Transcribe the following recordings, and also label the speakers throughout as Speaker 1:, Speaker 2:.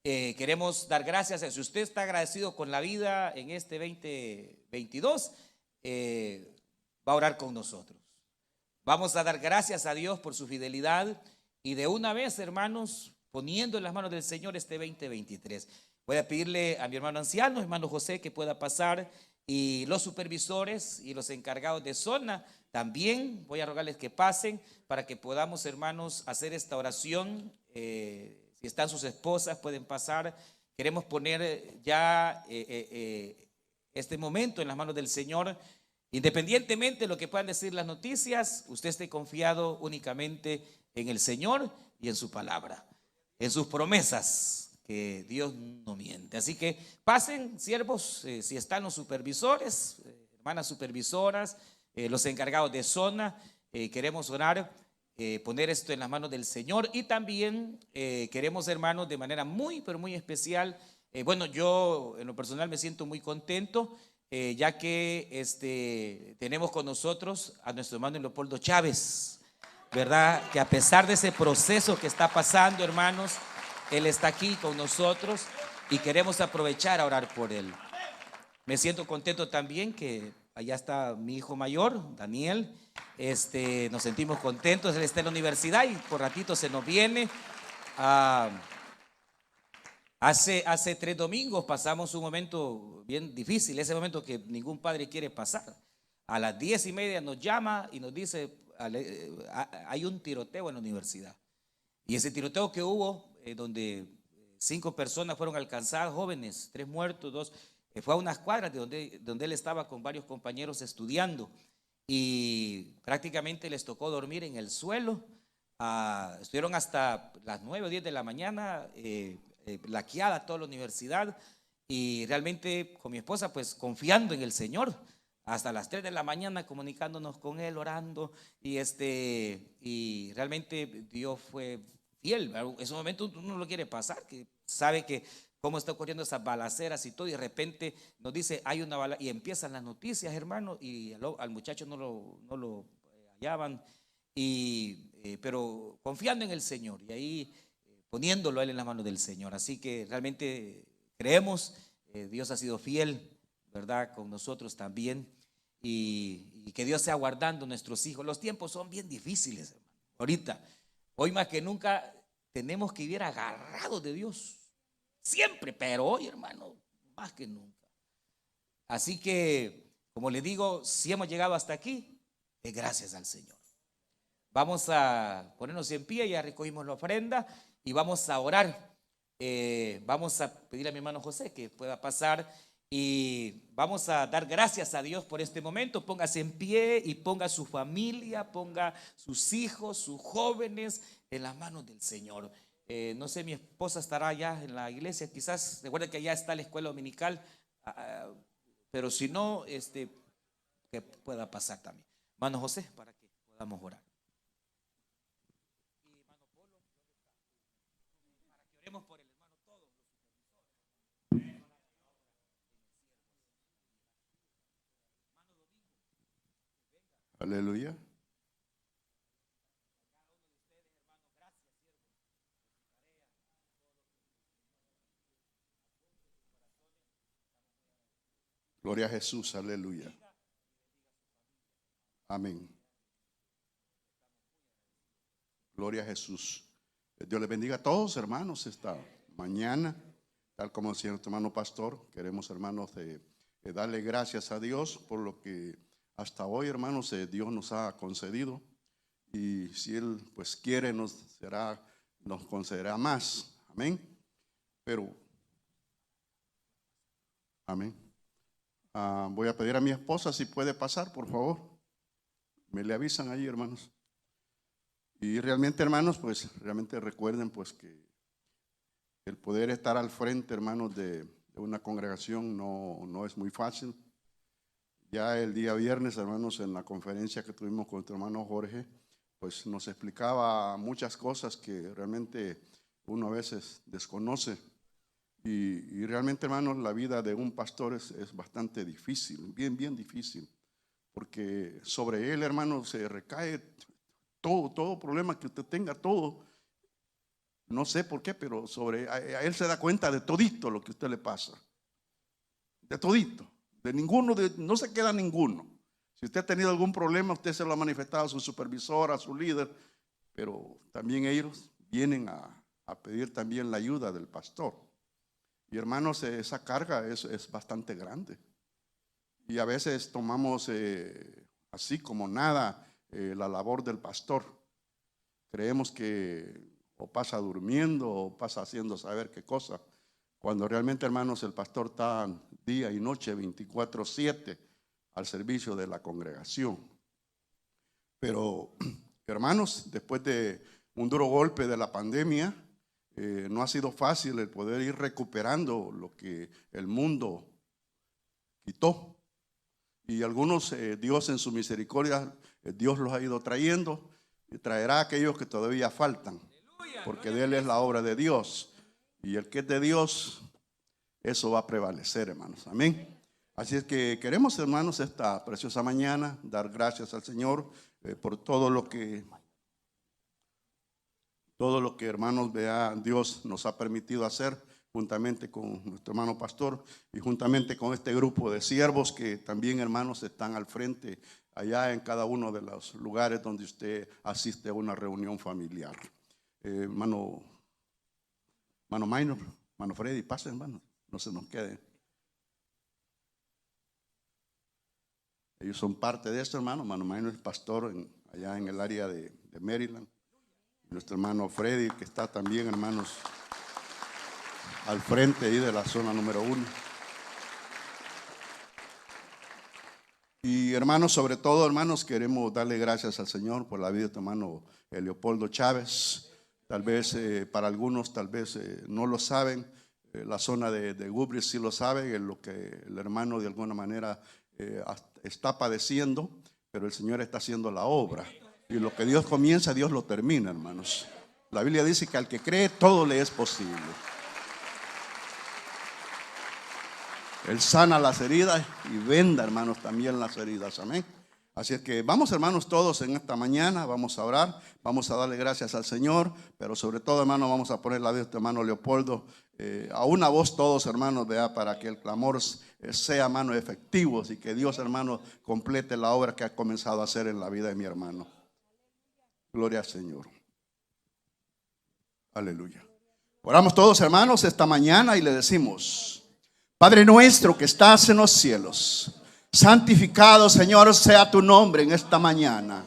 Speaker 1: Queremos dar gracias. Si usted está agradecido con la vida en este 2022, va a orar con nosotros. Vamos a dar gracias a Dios por su fidelidad y de una vez, hermanos, poniendo en las manos del Señor este 2023. Voy a pedirle a mi hermano anciano, hermano José, que pueda pasar, y los supervisores y los encargados de zona también voy a rogarles que pasen para que podamos, hermanos, hacer esta oración. Si están sus esposas, pueden pasar. Queremos poner ya este momento en las manos del Señor. Independientemente de lo que puedan decir las noticias, usted esté confiado únicamente en el Señor y en su palabra, en sus promesas, que Dios no miente. Así que pasen, siervos, si están los supervisores, hermanas supervisoras, los encargados de zona, queremos orar, poner esto en las manos del Señor. Y también queremos, hermanos, de manera muy, pero muy especial, bueno, yo en lo personal me siento muy contento, ya que tenemos con nosotros a nuestro hermano Leopoldo Chávez, ¿verdad? Que a pesar de ese proceso que está pasando, hermanos, él está aquí con nosotros y queremos aprovechar a orar por él. Me siento contento también que allá está mi hijo mayor, Daniel. Nos sentimos contentos, él está en la universidad y por ratito se nos viene. Hace 3 domingos pasamos un momento bien difícil, ese momento que ningún padre quiere pasar. A las 10:30 nos llama y nos dice, hay un tiroteo en la universidad. Y ese tiroteo que hubo, donde 5 personas fueron alcanzadas, jóvenes, 3 muertos, 2, fue a unas cuadras de donde él estaba con varios compañeros estudiando. Y prácticamente les tocó dormir en el suelo. Estuvieron hasta las 9 o 10 de la mañana, laqueada toda la universidad, y realmente con mi esposa pues confiando en el Señor hasta las 3 de la mañana comunicándonos con él, orando, y realmente Dios fue fiel. En ese momento uno no lo quiere pasar, que sabe que cómo está ocurriendo esas balaceras y todo, y de repente nos dice hay una bala, y empiezan las noticias, hermano, y al muchacho no lo hallaban, pero confiando en el Señor, y ahí poniéndolo a él en las manos del Señor. Así que realmente creemos, Dios ha sido fiel, ¿verdad? Con nosotros también, y que Dios sea guardando nuestros hijos. Los tiempos son bien difíciles, hermano. Ahorita, hoy más que nunca, tenemos que vivir agarrados de Dios. Siempre, pero hoy, hermano, más que nunca. Así que, como le digo, si hemos llegado hasta aquí, es gracias al Señor. Vamos a ponernos en pie, ya recogimos la ofrenda y vamos a orar. Vamos a pedir a mi hermano José que pueda pasar y vamos a dar gracias a Dios por este momento. Póngase en pie y ponga a su familia, ponga sus hijos, sus jóvenes en las manos del Señor. No sé, mi esposa estará allá en la iglesia, quizás, recuerden que allá está la escuela dominical, pero si no, que pueda pasar también. Hermano José, para que podamos orar. Oremos por el hermano todos.
Speaker 2: Aleluya. Gloria a Jesús, aleluya. Amén. Gloria a Jesús. Dios les bendiga a todos, hermanos, esta mañana. Tal como decía nuestro hermano pastor, queremos, hermanos, darle gracias a Dios por lo que hasta hoy, hermanos, Dios nos ha concedido. Y si Él pues quiere, nos concederá más. Amén. Pero, amén. Voy a pedir a mi esposa si puede pasar, por favor. Me le avisan ahí, hermanos. Y realmente, hermanos, pues realmente recuerden pues que el poder estar al frente, hermanos, de una congregación no es muy fácil. Ya el día viernes, hermanos, en la conferencia que tuvimos con nuestro hermano Jorge, pues nos explicaba muchas cosas que realmente uno a veces desconoce. Y realmente, hermanos, la vida de un pastor es bastante difícil, bien difícil. Porque sobre él, hermanos, se recae todo problema que usted tenga, todo no sé por qué, pero a él se da cuenta de todito lo que a usted le pasa. De todito. De ninguno, no se queda ninguno. Si usted ha tenido algún problema, usted se lo ha manifestado a su supervisor, a su líder, pero también ellos vienen a pedir también la ayuda del pastor. Y hermanos, esa carga es bastante grande. Y a veces tomamos así como nada la labor del pastor. Creemos que o pasa durmiendo o pasa haciendo saber qué cosa. Cuando realmente, hermanos, el pastor está día y noche 24/7 al servicio de la congregación. Pero, hermanos, después de un duro golpe de la pandemia, no ha sido fácil el poder ir recuperando lo que el mundo quitó. Y algunos, Dios en su misericordia, Dios los ha ido trayendo y traerá a aquellos que todavía faltan, porque de Él es la obra de Dios. Y el que es de Dios, eso va a prevalecer, hermanos. Amén. Así es que queremos, hermanos, esta preciosa mañana dar gracias al Señor por todo lo que, hermanos, Dios nos ha permitido hacer, juntamente con nuestro hermano pastor y juntamente con este grupo de siervos que también, hermanos, están al frente allá en cada uno de los lugares donde usted asiste a una reunión familiar. Mano Minor, mano Freddy, pasen, hermano, no se nos quede. Ellos son parte de esto, hermano. Mano Minor es pastor allá en el área de Maryland. Nuestro hermano Freddy, que está también, hermanos, al frente ahí de la zona número 1. Y hermanos, sobre todo, hermanos, queremos darle gracias al Señor por la vida de tu hermano Leopoldo Chávez. Tal vez para algunos, tal vez no lo saben. La zona de Woodbridge sí lo sabe, es lo que el hermano de alguna manera está padeciendo, pero el Señor está haciendo la obra. Y lo que Dios comienza, Dios lo termina, hermanos. La Biblia dice que al que cree, todo le es posible. Él sana las heridas y venda, hermanos, también las heridas. Amén. Así es que vamos, hermanos, todos en esta mañana, vamos a orar, vamos a darle gracias al Señor, pero sobre todo, hermanos, vamos a poner la de este hermano Leopoldo a una voz todos, hermanos, para que el clamor sea, hermanos, efectivos y que Dios, hermanos, complete la obra que ha comenzado a hacer en la vida de mi hermano. Gloria al Señor. Aleluya. Oramos todos, hermanos, esta mañana y le decimos: Padre nuestro que estás en los cielos, santificado, Señor, sea tu nombre en esta mañana.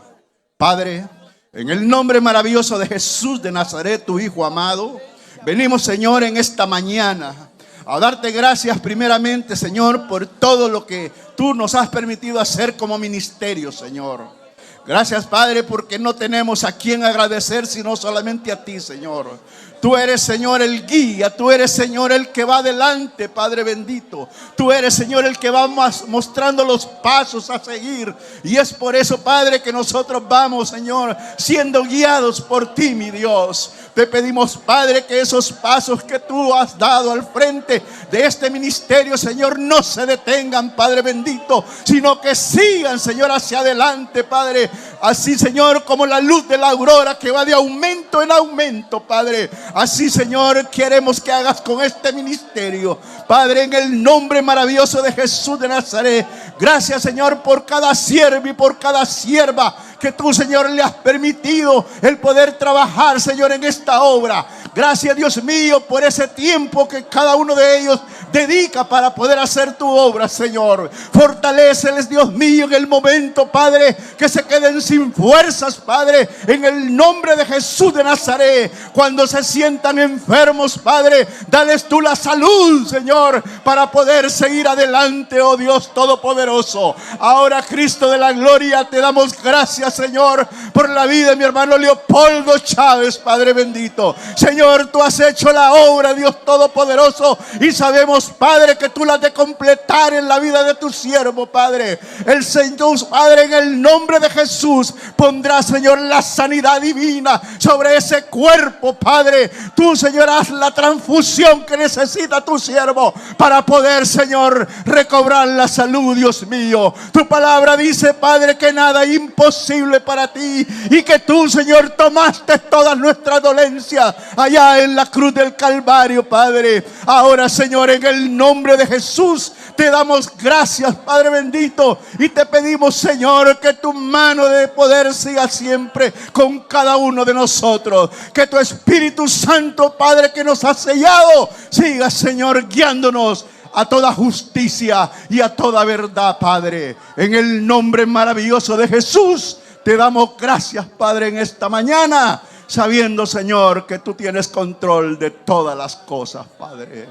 Speaker 2: Padre, en el nombre maravilloso de Jesús de Nazaret, tu Hijo amado, venimos, Señor, en esta mañana a darte gracias primeramente, Señor, por todo lo que tú nos has permitido hacer como ministerio, Señor. Gracias, Padre, porque no tenemos a quien agradecer sino solamente a ti, Señor. Tú eres, Señor, el guía. Tú eres, Señor, el que va adelante, Padre bendito. Tú eres, Señor, el que va mostrando los pasos a seguir. Y es por eso, Padre, que nosotros vamos, Señor, siendo guiados por ti, mi Dios. Te pedimos, Padre, que esos pasos que tú has dado al frente de este ministerio, Señor, no se detengan, Padre bendito, sino que sigan, Señor, hacia adelante, Padre. Así, Señor, como la luz de la aurora que va de aumento en aumento, Padre. Así, Señor, queremos que hagas con este ministerio, Padre, en el nombre maravilloso de Jesús de Nazaret. Gracias, Señor, por cada siervo y por cada sierva que tú, Señor, le has permitido el poder trabajar, Señor, en esta obra. Gracias, Dios mío, por ese tiempo que cada uno de ellos dedica para poder hacer tu obra, Señor. Fortaléceles, Dios mío, en el momento, Padre, que se queden sin fuerzas, Padre, en el nombre de Jesús de Nazaret. Cuando se sientan enfermos, Padre, dales tú la salud, Señor, para poder seguir adelante, oh Dios Todopoderoso. Ahora, Cristo de la gloria, te damos gracias, Señor, por la vida de mi hermano Leopoldo Chávez, Padre bendito. Señor, tú has hecho la obra, Dios Todopoderoso, y sabemos, Padre, que tú la has de completar en la vida de tu siervo, Padre. El Señor, Padre, en el nombre de Jesús, pondrá, Señor, la sanidad divina sobre ese cuerpo, Padre. Tú, Señor, haz la transfusión que necesita tu siervo para poder, Señor, recobrar la salud, Dios mío. Tu palabra dice, Padre, que nada es imposible imposible para ti, y que tú, Señor, tomaste todas nuestras dolencias allá en la cruz del Calvario, Padre. Ahora, Señor, en el nombre de Jesús, te damos gracias, Padre bendito, y te pedimos, Señor, que tu mano de poder siga siempre con cada uno de nosotros. Que tu Espíritu Santo, Padre, que nos ha sellado, siga, Señor, guiándonos a toda justicia y a toda verdad, Padre. En el nombre maravilloso de Jesús, te damos gracias, Padre, en esta mañana, sabiendo, Señor, que tú tienes control de todas las cosas, Padre.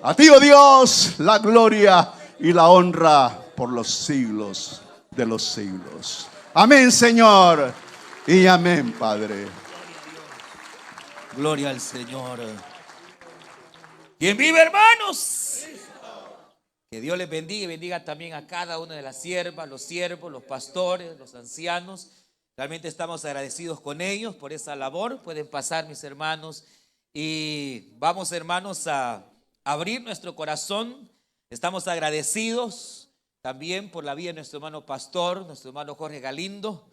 Speaker 2: A ti, oh Dios, la gloria y la honra por los siglos de los siglos. Amén, Señor, y amén, Padre.
Speaker 1: Gloria al Señor. ¿Quién vive, hermanos? Que Dios les bendiga y bendiga también a cada una de las siervas, los siervos, los pastores, los ancianos. Realmente estamos agradecidos con ellos por esa labor. Pueden pasar, mis hermanos, y vamos, hermanos, a abrir nuestro corazón. Estamos agradecidos también por la vida de nuestro hermano pastor, nuestro hermano Jorge Galindo,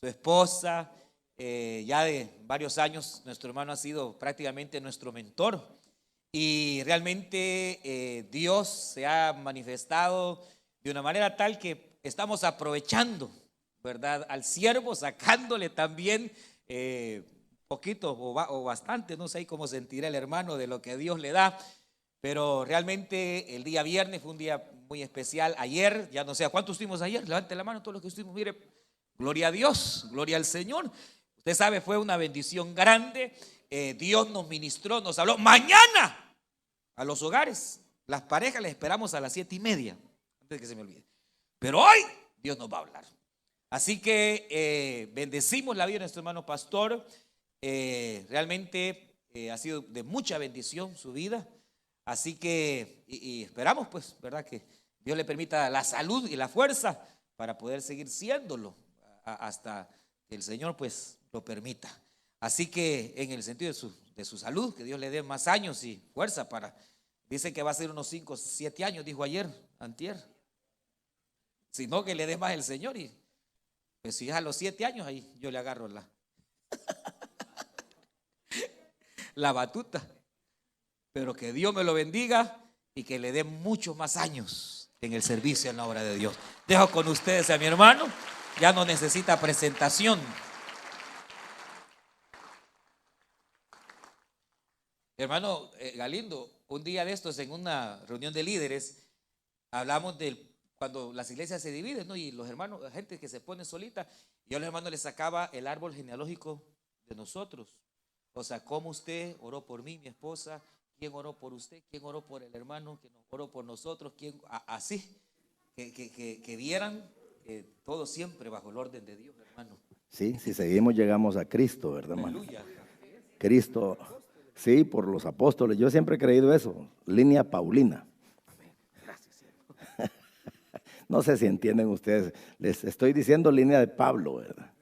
Speaker 1: su esposa. Ya de varios años nuestro hermano ha sido prácticamente nuestro mentor, y realmente Dios se ha manifestado de una manera tal que estamos aprovechando, ¿verdad?, al siervo, sacándole también poquito o bastante, no sé cómo sentirá el hermano de lo que Dios le da. Pero realmente el día viernes fue un día muy especial. Ayer, ya no sé, ¿a cuántos estuvimos ayer? Levante la mano todos los que estuvimos. Mire, gloria a Dios, gloria al Señor. Usted sabe, fue una bendición grande. Dios nos ministró, nos habló. Mañana a los hogares, las parejas les esperamos a las 7:30, antes de que se me olvide. Pero hoy Dios nos va a hablar. Así que bendecimos la vida de nuestro hermano pastor. Realmente ha sido de mucha bendición su vida. Así que y esperamos, pues, ¿verdad?, que Dios le permita la salud y la fuerza para poder seguir siéndolo hasta que el Señor, pues, lo permita. Así que en el sentido de su salud, que Dios le dé más años y fuerza para, dice que va a ser unos 5 o 7 años, dijo ayer, antier. Sino que le dé más el Señor, y pues si es a los 7 años, ahí yo le agarro la batuta. Pero que Dios me lo bendiga y que le dé muchos más años en el servicio en la obra de Dios. Dejo con ustedes a mi hermano, ya no necesita presentación. Hermano Galindo, un día de estos en una reunión de líderes hablamos de cuando las iglesias se dividen, ¿no? Y los hermanos, la gente que se pone solita, yo a los hermanos les sacaba el árbol genealógico de nosotros. O sea, cómo usted oró por mí, mi esposa, quién oró por usted, quién oró por el hermano, quién oró por nosotros, quién, así, que vieran todo siempre bajo el orden de Dios, hermano.
Speaker 3: Sí, si seguimos llegamos a Cristo, ¿verdad, hermano?
Speaker 1: Aleluya.
Speaker 3: Cristo, sí, por los apóstoles. Yo siempre he creído eso, línea paulina. No sé si entienden ustedes, les estoy diciendo línea de Pablo, ¿verdad?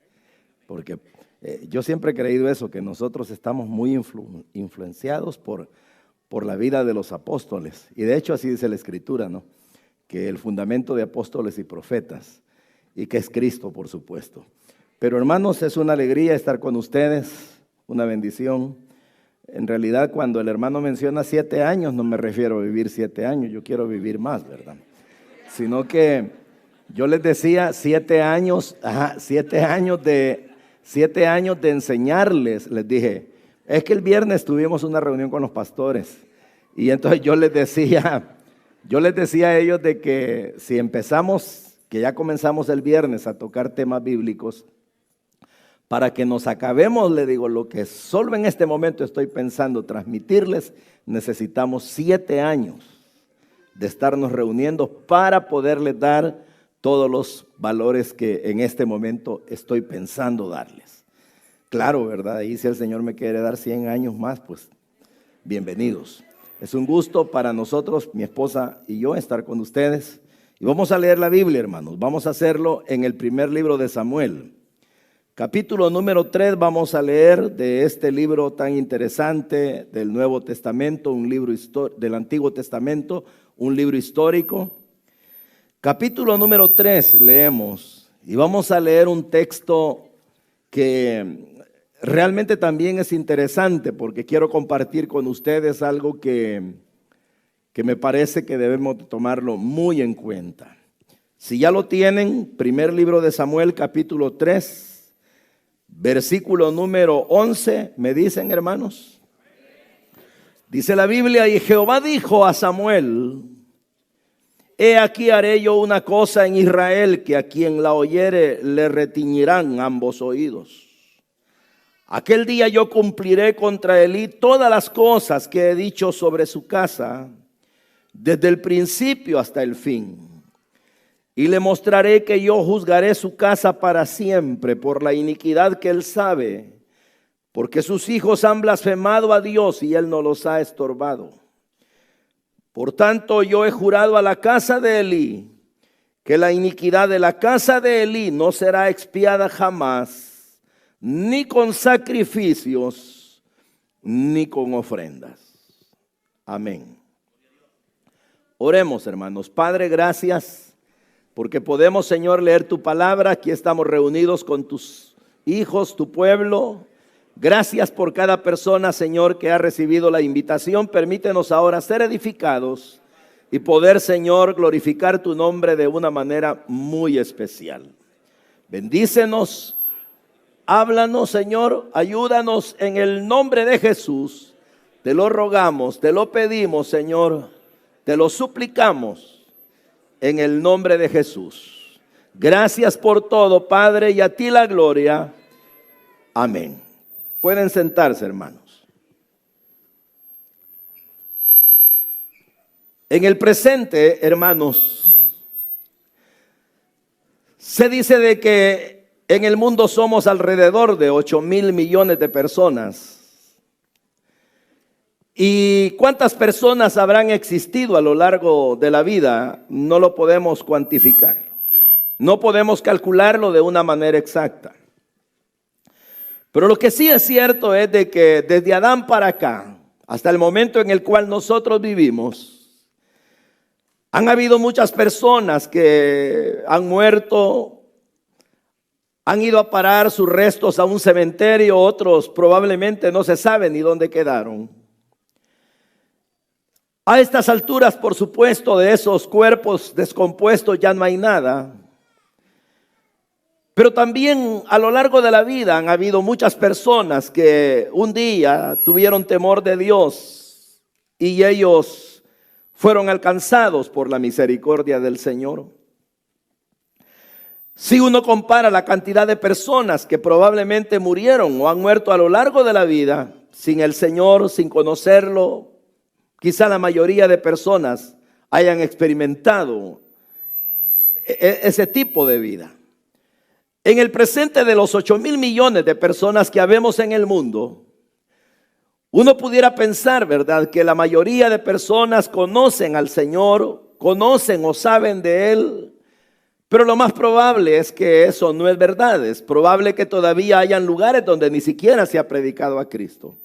Speaker 3: Porque yo siempre he creído eso, que nosotros estamos muy influenciados por la vida de los apóstoles. Y de hecho así dice la Escritura, ¿no? Que el fundamento de apóstoles y profetas, y que es Cristo, por supuesto. Pero hermanos, es una alegría estar con ustedes, una bendición. En realidad, cuando el hermano menciona 7 años, no me refiero a vivir 7 años, yo quiero vivir más, ¿verdad? Sino que yo les decía 7 años, 7 años de 7 años de enseñarles. Les dije, es que el viernes tuvimos una reunión con los pastores, y entonces yo les decía a ellos de que si empezamos, que ya comenzamos el viernes a tocar temas bíblicos, para que nos acabemos, le digo, lo que solo en este momento estoy pensando transmitirles, necesitamos 7 años de estarnos reuniendo para poderles dar todos los valores que en este momento estoy pensando darles. Claro, ¿verdad? Y si el Señor me quiere dar 100 años más, pues bienvenidos. Es un gusto para nosotros, mi esposa y yo, estar con ustedes. Y vamos a leer la Biblia, hermanos. Vamos a hacerlo en el primer libro de Samuel. Capítulo número 3 vamos a leer de este libro tan interesante del Nuevo Testamento, un libro del Antiguo Testamento, un libro histórico. Capítulo número 3 leemos, Y vamos a leer un texto que realmente también es interesante porque quiero compartir con ustedes algo que me parece que debemos tomarlo muy en cuenta. Si ya lo tienen, primer libro de Samuel, capítulo 3, versículo número 11, ¿me dicen, hermanos? Dice la Biblia: y Jehová dijo a Samuel: he aquí haré yo una cosa en Israel, que a quien la oyere le retiñirán ambos oídos. Aquel día yo cumpliré contra Elí todas las cosas que he dicho sobre su casa, desde el principio hasta el fin. Y le mostraré que yo juzgaré su casa para siempre por la iniquidad que él sabe, porque sus hijos han blasfemado a Dios y él no los ha estorbado. Por tanto, yo he jurado a la casa de Elí que la iniquidad de la casa de Elí no será expiada jamás, ni con sacrificios, ni con ofrendas. Amén. Oremos, hermanos. Padre, gracias porque podemos, Señor, leer tu palabra. Aquí estamos reunidos con tus hijos, tu pueblo. Gracias por cada persona, Señor, que ha recibido la invitación. Permítenos ahora ser edificados y poder, Señor, glorificar tu nombre de una manera muy especial. Bendícenos, háblanos, Señor, ayúdanos en el nombre de Jesús. Te lo rogamos, te lo pedimos, Señor, te lo suplicamos en el nombre de Jesús. Gracias por todo, Padre, y a ti la gloria. Amén. Pueden sentarse, hermanos. En el presente, hermanos, se dice de que en el mundo somos alrededor de 8,000 millones de personas. ¿Y cuántas personas habrán existido a lo largo de la vida? No lo podemos cuantificar. No podemos calcularlo de una manera exacta. Pero lo que sí es cierto es de que desde Adán para acá, hasta el momento en el cual nosotros vivimos, han habido muchas personas que han muerto, han ido a parar sus restos a un cementerio, otros probablemente no se sabe ni dónde quedaron. A estas alturas, por supuesto, de esos cuerpos descompuestos ya no hay nada. Pero también a lo largo de la vida han habido muchas personas que un día tuvieron temor de Dios y ellos fueron alcanzados por la misericordia del Señor. Si uno compara la cantidad de personas que probablemente murieron o han muerto a lo largo de la vida sin el Señor, sin conocerlo, quizá la mayoría de personas hayan experimentado ese tipo de vida. En el presente, de los 8,000 millones de personas que habemos en el mundo, uno pudiera pensar, ¿verdad?, que la mayoría de personas conocen al Señor, conocen o saben de Él, pero lo más probable es que eso no es verdad. Es probable que todavía hayan lugares donde ni siquiera se ha predicado a Cristo.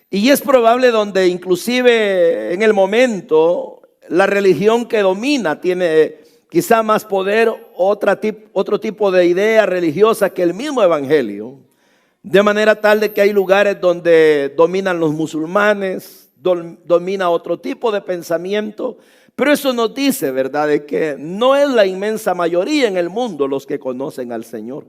Speaker 3: Y es probable donde inclusive en el momento la religión que domina tiene quizá más poder, otro tipo de idea religiosa que el mismo evangelio. De manera tal de que hay lugares donde dominan los musulmanes, domina otro tipo de pensamiento. Pero eso nos dice, ¿verdad?, de que no es la inmensa mayoría en el mundo los que conocen al Señor.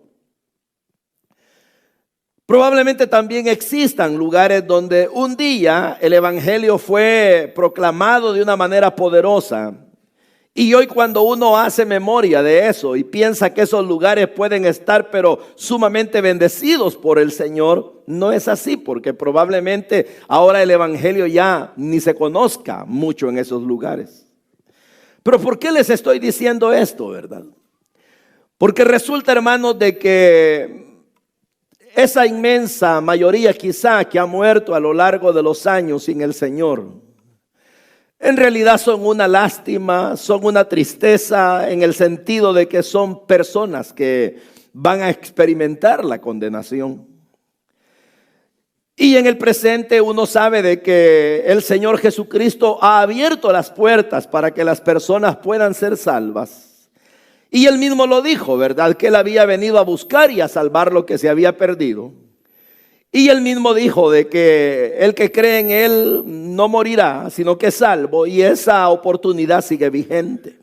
Speaker 3: Probablemente también existan lugares donde un día el evangelio fue proclamado de una manera poderosa. Y hoy, cuando uno hace memoria de eso y piensa que esos lugares pueden estar pero sumamente bendecidos por el Señor, no es así, porque probablemente ahora el evangelio ya ni se conozca mucho en esos lugares. Pero ¿por qué les estoy diciendo esto, verdad? Porque resulta, hermanos, de que esa inmensa mayoría quizá que ha muerto a lo largo de los años sin el Señor, en realidad son una lástima, son una tristeza, en el sentido de que son personas que van a experimentar la condenación. Y en el presente uno sabe de que el Señor Jesucristo ha abierto las puertas para que las personas puedan ser salvas. Y él mismo lo dijo, ¿verdad? Que él había venido a buscar y a salvar lo que se había perdido. Y él mismo dijo de que el que cree en él no morirá, sino que es salvo. Y esa oportunidad sigue vigente.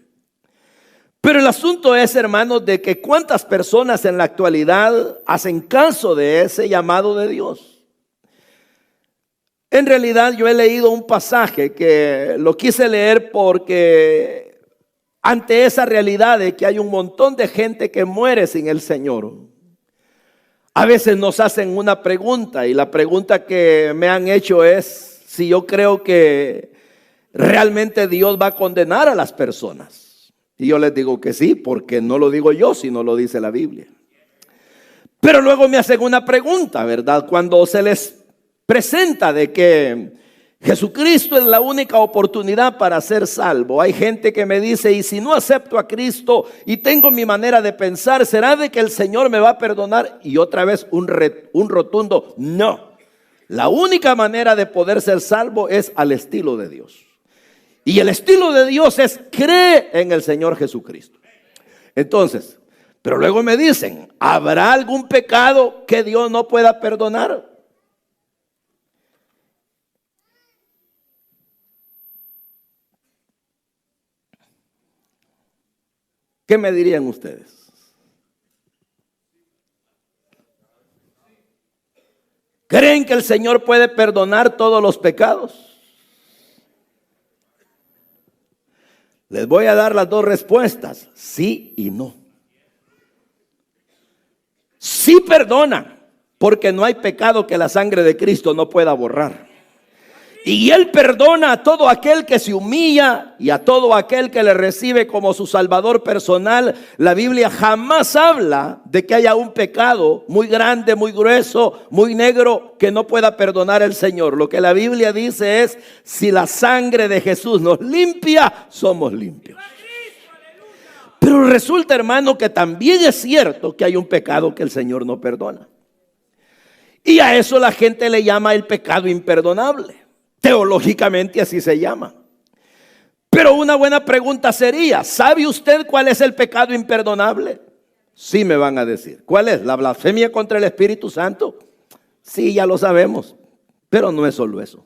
Speaker 3: Pero el asunto es, hermanos, de que cuántas personas en la actualidad hacen caso de ese llamado de Dios. En realidad yo he leído un pasaje que lo quise leer porque ante esa realidad de que hay un montón de gente que muere sin el Señor, a veces nos hacen una pregunta, y la pregunta que me han hecho es si yo creo que realmente Dios va a condenar a las personas. Y yo les digo que sí, porque no lo digo yo, sino lo dice la Biblia. Pero luego me hacen una pregunta, ¿verdad? Cuando se les presenta de que Jesucristo es la única oportunidad para ser salvo, hay gente que me dice: y si no acepto a Cristo y tengo mi manera de pensar, ¿será de que el Señor me va a perdonar? Y otra vez un rotundo no. La única manera de poder ser salvo es al estilo de Dios. Y el estilo de Dios es: cree en el Señor Jesucristo. Entonces, pero luego me dicen: ¿habrá algún pecado que Dios no pueda perdonar? ¿Qué me dirían ustedes? ¿Creen que el Señor puede perdonar todos los pecados? Les voy a dar las dos respuestas: sí y no. Sí perdona, porque no hay pecado que la sangre de Cristo no pueda borrar. Y Él perdona a todo aquel que se humilla y a todo aquel que le recibe como su Salvador personal. La Biblia jamás habla de que haya un pecado muy grande, muy grueso, muy negro que no pueda perdonar el Señor. Lo que la Biblia dice es: si la sangre de Jesús nos limpia, somos limpios. Pero resulta, hermano, que también es cierto que hay un pecado que el Señor no perdona. Y a eso la gente le llama el pecado imperdonable. Teológicamente así se llama. Pero una buena pregunta sería: ¿sabe usted cuál es el pecado imperdonable? Sí, me van a decir. ¿Cuál es? ¿La blasfemia contra el Espíritu Santo? Sí, ya lo sabemos. Pero no es solo eso.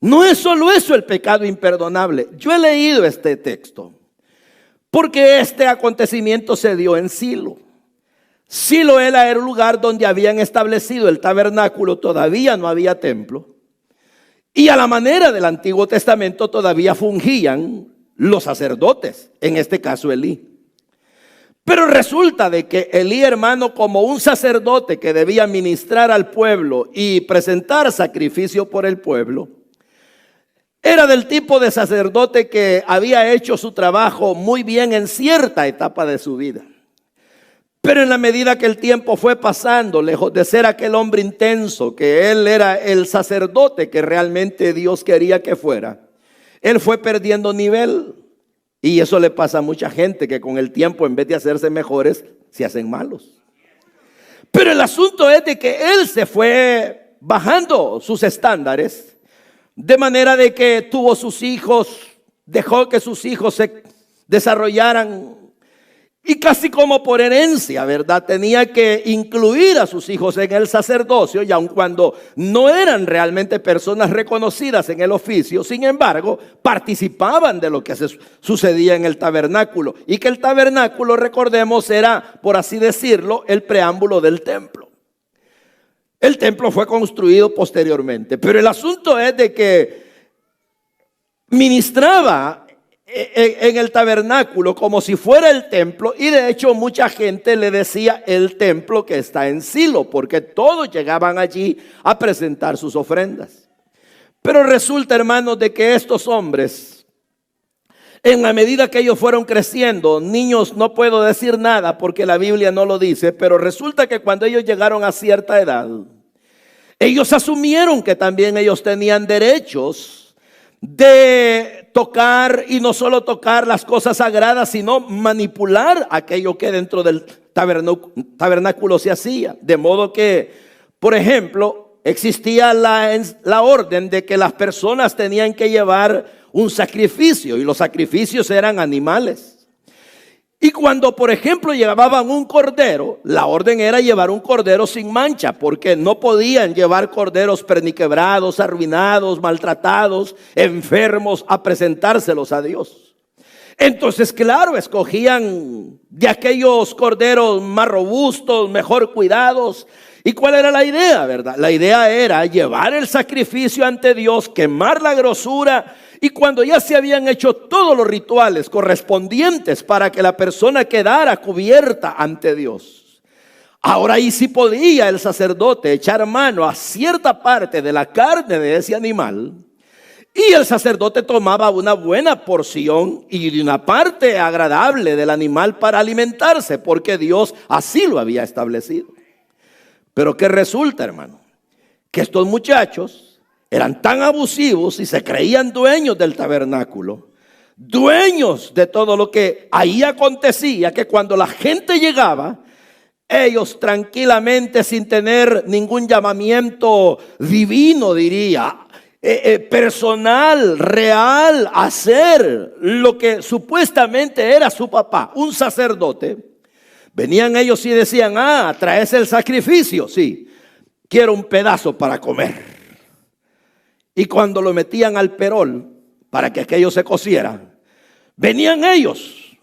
Speaker 3: No es solo eso el pecado imperdonable. Yo he leído este texto porque este acontecimiento se dio en Silo. Silo era el lugar donde habían establecido el tabernáculo. Todavía no había templo. Y a la manera del Antiguo Testamento todavía fungían los sacerdotes, en este caso Elí. Pero resulta de que Elí, hermano, como un sacerdote que debía ministrar al pueblo y presentar sacrificio por el pueblo, era del tipo de sacerdote que había hecho su trabajo muy bien en cierta etapa de su vida. Pero en la medida que el tiempo fue pasando, lejos de ser aquel hombre intenso, que él era el sacerdote que realmente Dios quería que fuera, él fue perdiendo nivel. Y eso le pasa a mucha gente, que con el tiempo, en vez de hacerse mejores, se hacen malos. Pero el asunto es de que él se fue bajando sus estándares, de manera de que tuvo sus hijos, dejó que sus hijos se desarrollaran. Y casi como por herencia, ¿verdad? Tenía que incluir a sus hijos en el sacerdocio, y aun cuando no eran realmente personas reconocidas en el oficio, sin embargo, participaban de lo que sucedía en el tabernáculo. Y que el tabernáculo, recordemos, era, por así decirlo, el preámbulo del templo. El templo fue construido posteriormente, pero el asunto es de que ministraba en el tabernáculo como si fuera el templo, y de hecho mucha gente le decía el templo que está en Silo, porque todos llegaban allí a presentar sus ofrendas. Pero resulta, hermanos, de que estos hombres, en la medida que ellos fueron creciendo, niños no puedo decir nada porque la Biblia no lo dice, pero resulta que cuando ellos llegaron a cierta edad, ellos asumieron que también ellos tenían derechos de tocar, y no solo tocar las cosas sagradas, sino manipular aquello que dentro del tabernáculo se hacía. De modo que, por ejemplo, existía la orden de que las personas tenían que llevar un sacrificio, y los sacrificios eran animales. Y cuando, por ejemplo, llevaban un cordero, la orden era llevar un cordero sin mancha, porque no podían llevar corderos perniquebrados, arruinados, maltratados, enfermos, a presentárselos a Dios. Entonces, claro, escogían de aquellos corderos más robustos, mejor cuidados. ¿Y cuál era la idea, verdad? La idea era llevar el sacrificio ante Dios, quemar la grosura. Y cuando ya se habían hecho todos los rituales correspondientes para que la persona quedara cubierta ante Dios, ahora ahí sí podía el sacerdote echar mano a cierta parte de la carne de ese animal. Y el sacerdote tomaba una buena porción y de una parte agradable del animal para alimentarse, porque Dios así lo había establecido. Pero ¿qué resulta, hermano? Que estos muchachos eran tan abusivos y se creían dueños del tabernáculo, dueños de todo lo que ahí acontecía, que cuando la gente llegaba, ellos tranquilamente, sin tener ningún llamamiento divino, diría, personal, real, hacer lo que supuestamente era su papá, un sacerdote, venían ellos y decían: ¿traes el sacrificio? Sí, quiero un pedazo para comer. Y cuando lo metían al perol para que aquello se cociera, venían ellos,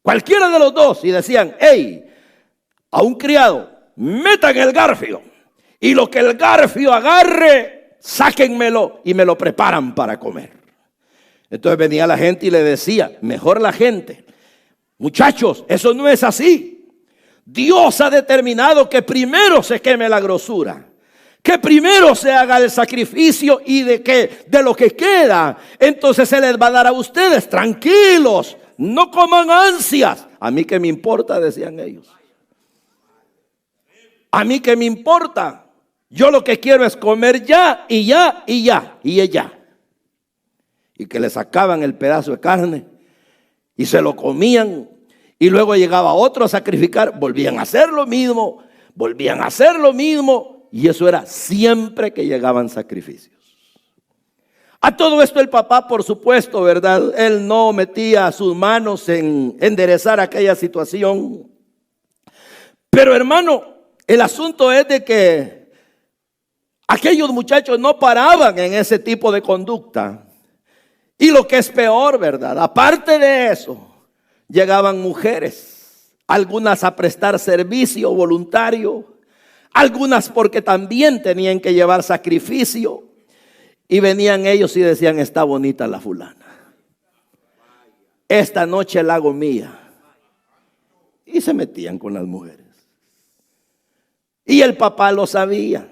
Speaker 3: cualquiera de los dos, y decían: hey, a un criado, metan el garfio, y lo que el garfio agarre, sáquenmelo y me lo preparan para comer. Entonces venía la gente y le decía, mejor la gente: muchachos, eso no es así. Dios ha determinado que primero se queme la grosura, que primero se haga el sacrificio, y de lo que queda, entonces se les va a dar a ustedes. Tranquilos, no coman ansias. A mí qué me importa, decían ellos. A mí qué me importa. Yo lo que quiero es comer ya y ya y ya y ya. Y que le sacaban el pedazo de carne y se lo comían, y luego llegaba otro a sacrificar, volvían a hacer lo mismo, volvían a hacer lo mismo. Y eso era siempre que llegaban sacrificios. A todo esto el papá, por supuesto, ¿verdad? Él no metía sus manos en enderezar aquella situación. Pero hermano, el asunto es de que aquellos muchachos no paraban en ese tipo de conducta. Y lo que es peor, ¿verdad? Aparte de eso, llegaban mujeres, algunas a prestar servicio voluntario, algunas porque también tenían que llevar sacrificio. Y venían ellos y decían: está bonita la fulana, esta noche la hago mía. Y se metían con las mujeres. Y el papá lo sabía.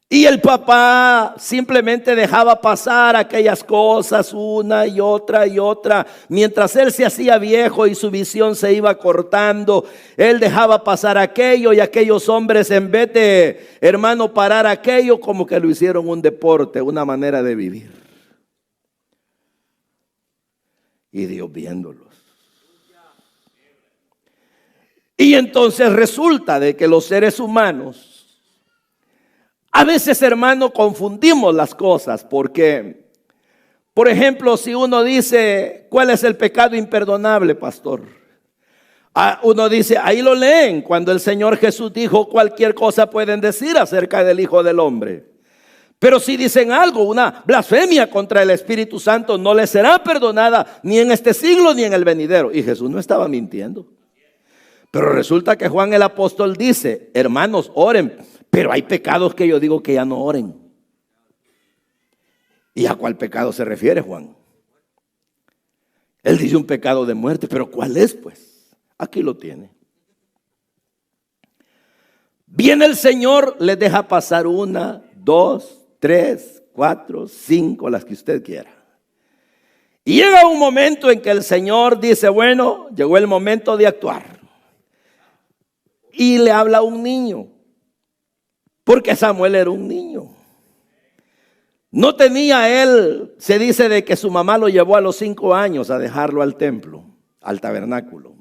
Speaker 3: Y el papá simplemente dejaba pasar aquellas cosas una y otra. Mientras él se hacía viejo y su visión se iba cortando, él dejaba pasar aquello, y aquellos hombres, en vez de, hermano, parar aquello, como que lo hicieron un deporte, una manera de vivir. Y Dios viéndolos. Y entonces resulta de que los seres humanos, a veces, hermano, confundimos las cosas, porque, por ejemplo, si uno dice: ¿cuál es el pecado imperdonable, pastor? Uno dice, ahí lo leen, cuando el Señor Jesús dijo: cualquier cosa pueden decir acerca del Hijo del Hombre. Pero si dicen algo, una blasfemia contra el Espíritu Santo, no les será perdonada ni en este siglo ni en el venidero. Y Jesús no estaba mintiendo. Pero resulta que Juan el apóstol dice: hermanos, oren. Pero hay pecados que yo digo que ya no oren. ¿Y a cuál pecado se refiere Juan? Él dice un pecado de muerte, pero ¿cuál es pues? Aquí lo tiene. Viene el Señor, les deja pasar 1, 2, 3, 4, 5, las que usted quiera. Y llega un momento en que el Señor dice: bueno, llegó el momento de actuar. Y le habla a un niño. Porque Samuel era un niño. No tenía él, se dice de que su mamá lo llevó a los 5 años a dejarlo al templo, al tabernáculo.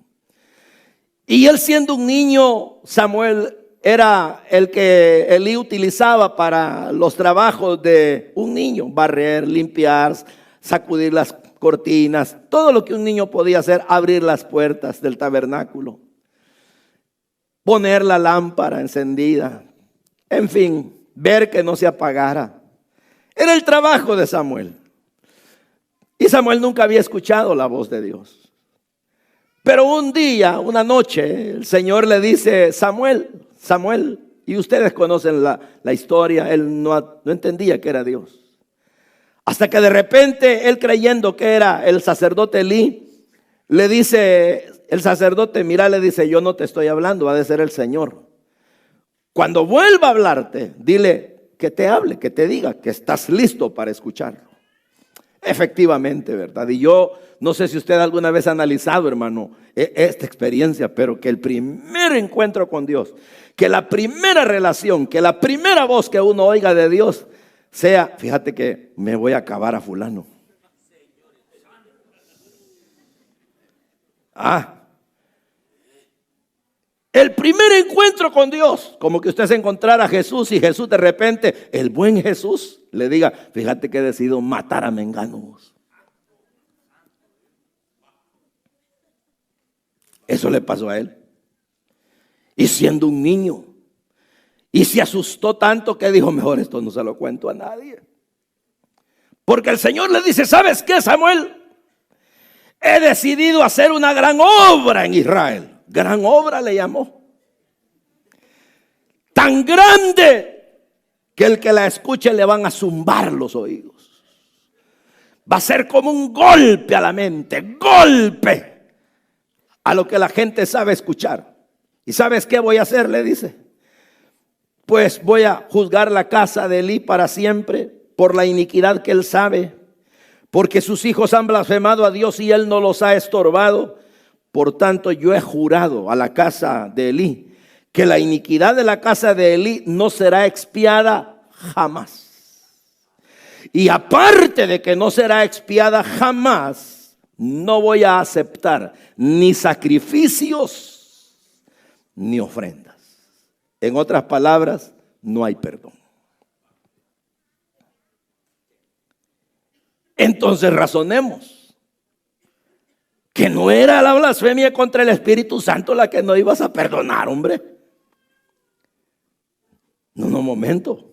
Speaker 3: Y él, siendo un niño, Samuel era el que Elí utilizaba para los trabajos de un niño: barrer, limpiar, sacudir las cortinas, todo lo que un niño podía hacer, abrir las puertas del tabernáculo, poner la lámpara encendida, en fin, ver que no se apagara. Era el trabajo de Samuel. Y Samuel nunca había escuchado la voz de Dios. Pero un día, una noche, el Señor le dice: Samuel, Samuel. Y ustedes conocen la historia. Él no entendía que era Dios. Hasta que de repente él, creyendo que era el sacerdote Elí, le dice el sacerdote: mira, le dice, yo no te estoy hablando, ha de ser el Señor. Cuando vuelva a hablarte, dile que te hable, que te diga que estás listo para escucharlo. Efectivamente, ¿verdad? Y yo no sé si usted alguna vez ha analizado, hermano, esta experiencia, pero que el primer encuentro con Dios, que la primera relación, que la primera voz que uno oiga de Dios sea: fíjate que me voy a acabar a fulano. El primer encuentro con Dios, como que usted se encontrara a Jesús y Jesús de repente, el buen Jesús, le diga: fíjate que he decidido matar a Mengano. Eso le pasó a él. Y siendo un niño, y se asustó tanto que dijo: mejor esto no se lo cuento a nadie. Porque el Señor le dice: ¿sabes qué, Samuel? He decidido hacer una gran obra en Israel. Gran obra le llamó. Tan grande que el que la escuche le van a zumbar los oídos. Va a ser como un golpe a la mente. Golpe a lo que la gente sabe escuchar. ¿Y sabes qué voy a hacer?, le dice. Pues voy a juzgar la casa de Elí para siempre por la iniquidad que él sabe. Porque sus hijos han blasfemado a Dios y él no los ha estorbado. Por tanto, yo he jurado a la casa de Elí que la iniquidad de la casa de Elí no será expiada jamás. Y aparte de que no será expiada jamás, no voy a aceptar ni sacrificios ni ofrendas. En otras palabras, no hay perdón. Entonces razonemos. Que no era la blasfemia contra el Espíritu Santo la que no ibas a perdonar, hombre. No, momento.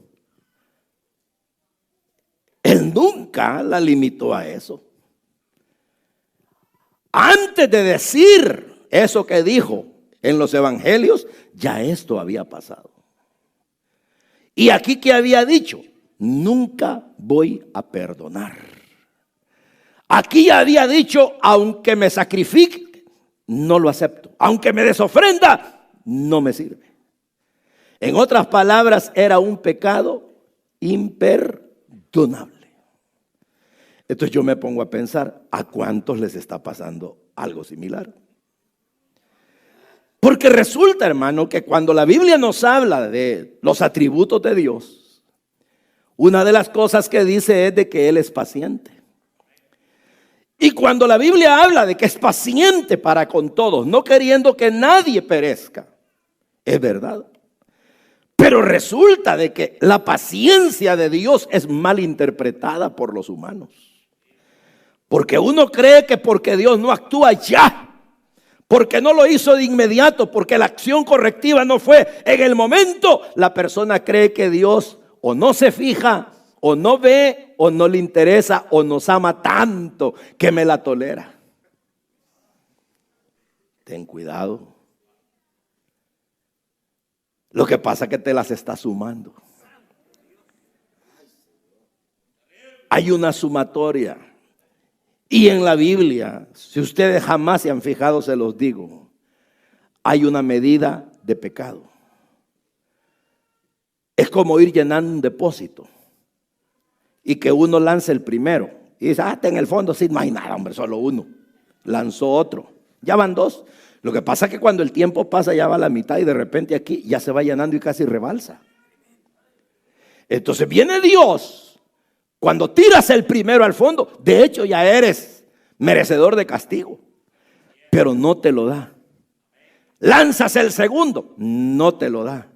Speaker 3: Él nunca la limitó a eso. Antes de decir eso que dijo en los evangelios, ya esto había pasado. Y aquí que había dicho: nunca voy a perdonar. Aquí ya había dicho: aunque me sacrifique, no lo acepto. Aunque me des ofrenda, no me sirve. En otras palabras, era un pecado imperdonable. Entonces yo me pongo a pensar: ¿a cuántos les está pasando algo similar? Porque resulta, hermano, que cuando la Biblia nos habla de los atributos de Dios, una de las cosas que dice es de que Él es paciente. Y cuando la Biblia habla de que es paciente para con todos, no queriendo que nadie perezca, es verdad. Pero resulta de que la paciencia de Dios es mal interpretada por los humanos. Porque uno cree que porque Dios no actúa ya, porque no lo hizo de inmediato, porque la acción correctiva no fue en el momento, la persona cree que Dios o no se fija, o no ve, o no le interesa, o nos ama tanto que me la tolera. Ten cuidado. Lo que pasa es que te las está sumando. Hay una sumatoria. Y en la Biblia, si ustedes jamás se han fijado, se los digo, hay una medida de pecado. Es como ir llenando un depósito y que uno lance el primero y dice: está en el fondo, sí, no hay nada, hombre, solo uno. Lanzó otro, ya van dos. Lo que pasa es que cuando el tiempo pasa ya va a la mitad y de repente aquí ya se va llenando y casi rebalsa. Entonces viene Dios. Cuando tiras el primero al fondo, de hecho ya eres merecedor de castigo, pero no te lo da. Lanzas el segundo, no te lo da.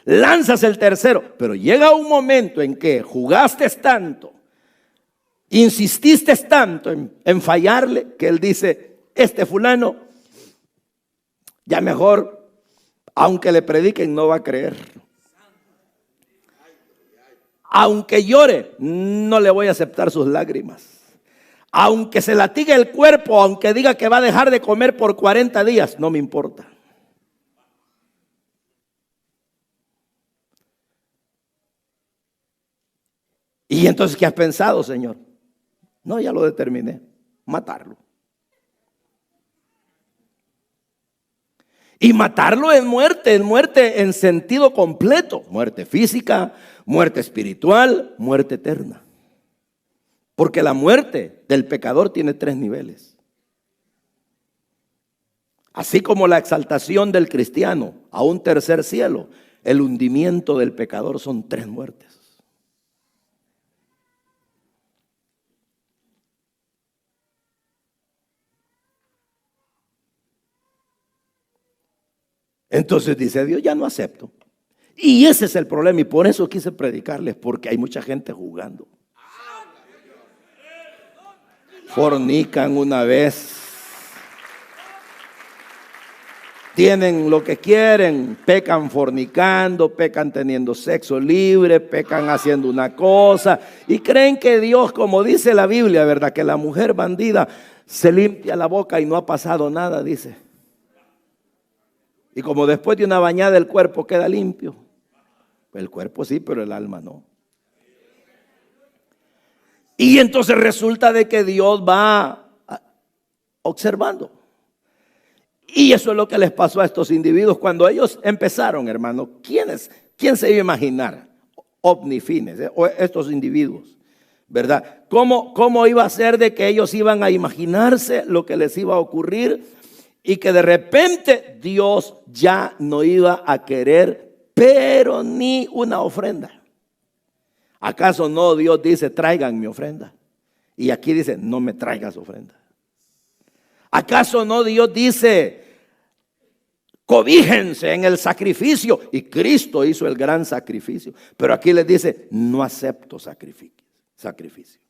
Speaker 3: Lanzas el tercero, pero llega un momento en que jugaste tanto Insististe tanto en fallarle que él dice, este fulano, ya mejor, aunque le prediquen, no va a creer. Aunque llore, no le voy a aceptar sus lágrimas. Aunque se latigue el cuerpo, aunque diga que va a dejar de comer por 40 días, no me importa. ¿Y entonces qué has pensado, Señor? No, ya lo determiné, matarlo. Y matarlo es muerte en sentido completo. Muerte física, muerte espiritual, muerte eterna. Porque la muerte del pecador tiene 3 niveles. Así como la exaltación del cristiano a un tercer cielo, el hundimiento del pecador son 3 muertes. Entonces dice Dios, ya no acepto. Y ese es el problema, y por eso quise predicarles, porque hay mucha gente jugando. Fornican una vez, tienen lo que quieren, pecan fornicando, pecan teniendo sexo libre, pecan haciendo una cosa, y creen que Dios, como dice la Biblia, ¿verdad? Que la mujer bandida se limpia la boca y no ha pasado nada, dice. Y como después de una bañada el cuerpo queda limpio. El cuerpo sí, pero el alma no. Y entonces resulta de que Dios va observando. Y eso es lo que les pasó a estos individuos cuando ellos empezaron, hermano. ¿Quién se iba a imaginar? Ovnifines, o estos individuos, ¿verdad? ¿Cómo iba a ser de que ellos iban a imaginarse lo que les iba a ocurrir? Y que de repente Dios ya no iba a querer, pero ni una ofrenda. ¿Acaso no Dios dice, traigan mi ofrenda? Y aquí dice, no me traigas ofrenda. ¿Acaso no Dios dice, cobíjense en el sacrificio? Y Cristo hizo el gran sacrificio. Pero aquí les dice, no acepto sacrificio.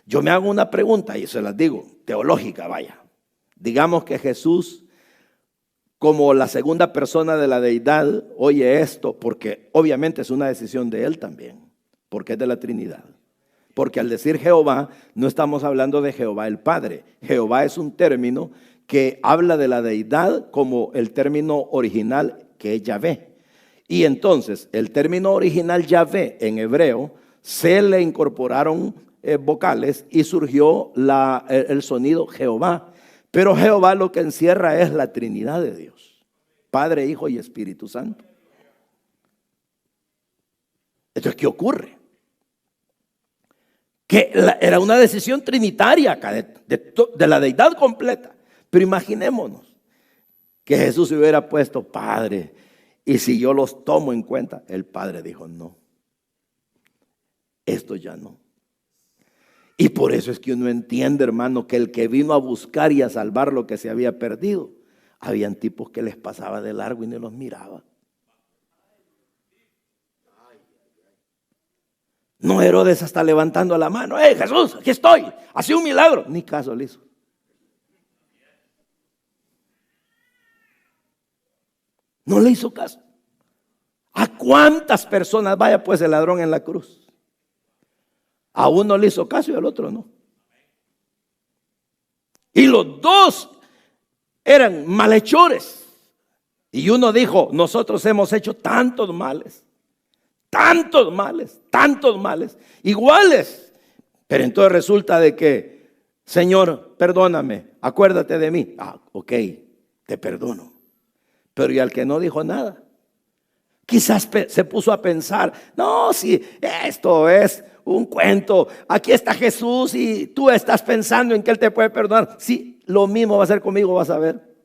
Speaker 3: Yo me hago una pregunta y se las digo, teológica, vaya. Digamos que Jesús, como la segunda persona de la deidad, oye esto, porque obviamente es una decisión de él también, porque es de la Trinidad. Porque al decir Jehová, no estamos hablando de Jehová el Padre. Jehová es un término que habla de la deidad como el término original que es Yahvé. Y entonces el término original Yahvé en hebreo se le incorporaron vocales y surgió el sonido Jehová. Pero Jehová lo que encierra es la Trinidad de Dios, Padre, Hijo y Espíritu Santo. Entonces, ¿qué ocurre? Que era una decisión trinitaria acá, de la deidad completa. Pero imaginémonos que Jesús se hubiera puesto Padre, y si yo los tomo en cuenta, el Padre dijo no, esto ya no. Y por eso es que uno entiende, hermano, que el que vino a buscar y a salvar lo que se había perdido, habían tipos que les pasaba de largo y no los miraba. No, Herodes hasta levantando la mano, Jesús, aquí estoy, hacé un milagro. Ni caso le hizo. No le hizo caso. ¿A cuántas personas vaya pues el ladrón en la cruz? A uno le hizo caso y al otro no. Y los dos eran malhechores. Y uno dijo, nosotros hemos hecho tantos males, iguales. Pero entonces resulta de que, Señor, perdóname, acuérdate de mí. Ok, te perdono. Pero y al que no dijo nada, quizás se puso a pensar, no, si esto es un cuento, aquí está Jesús y tú estás pensando en que Él te puede perdonar. Sí, lo mismo va a ser conmigo, vas a ver.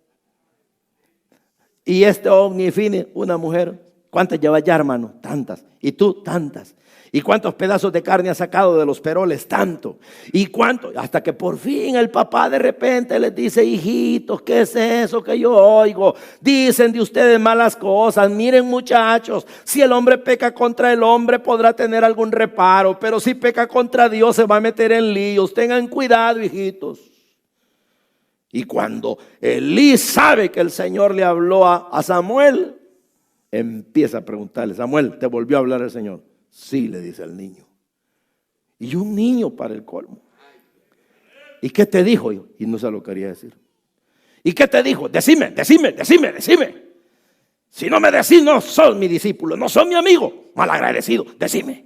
Speaker 3: Y este ovnifine, una mujer, ¿Cuántas llevas ya, hermano? Tantas. ¿Y tú? Tantas. ¿Y cuántos pedazos de carne has sacado de los peroles? Tanto. ¿Y cuánto? Hasta que por fin el papá de repente les dice: hijitos, ¿qué es eso que yo oigo? Dicen de ustedes malas cosas. Miren, muchachos, si el hombre peca contra el hombre podrá tener algún reparo, pero si peca contra Dios se va a meter en líos. Tengan cuidado, hijitos. Y cuando Elí sabe que el Señor le habló a Samuel, empieza a preguntarle: Samuel, ¿te volvió a hablar el Señor? Sí, le dice el niño. Y un niño para el colmo. ¿Y qué te dijo? Y no se lo quería decir. ¿Y qué te dijo? Decime. Si no me decís, no sos mi discípulo, no sos mi amigo, malagradecido, decime.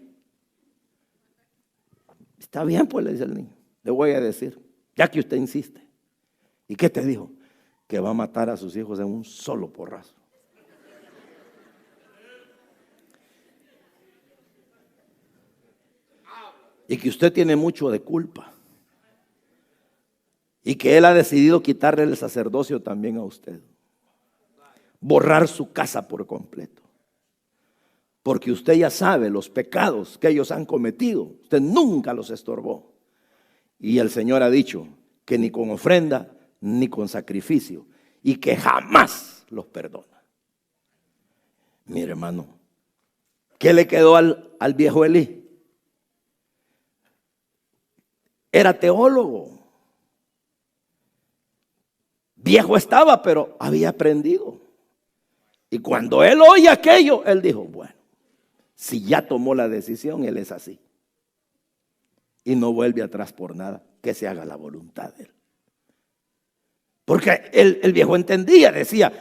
Speaker 3: Está bien, pues, le dice el niño, le voy a decir, ya que usted insiste. ¿Y qué te dijo? Que va a matar a sus hijos en un solo porrazo. Y que usted tiene mucho de culpa. Y que él ha decidido quitarle el sacerdocio también a usted. Borrar su casa por completo. Porque usted ya sabe los pecados que ellos han cometido. Usted nunca los estorbó. Y el Señor ha dicho que ni con ofrenda ni con sacrificio. Y que jamás los perdona. Mire, hermano, ¿qué le quedó al viejo Elí? Era teólogo. Viejo estaba, pero había aprendido. Y cuando él oye aquello, él dijo: bueno, si ya tomó la decisión, él es así. Y no vuelve atrás por nada, que se haga la voluntad de él. Porque el viejo entendía, decía: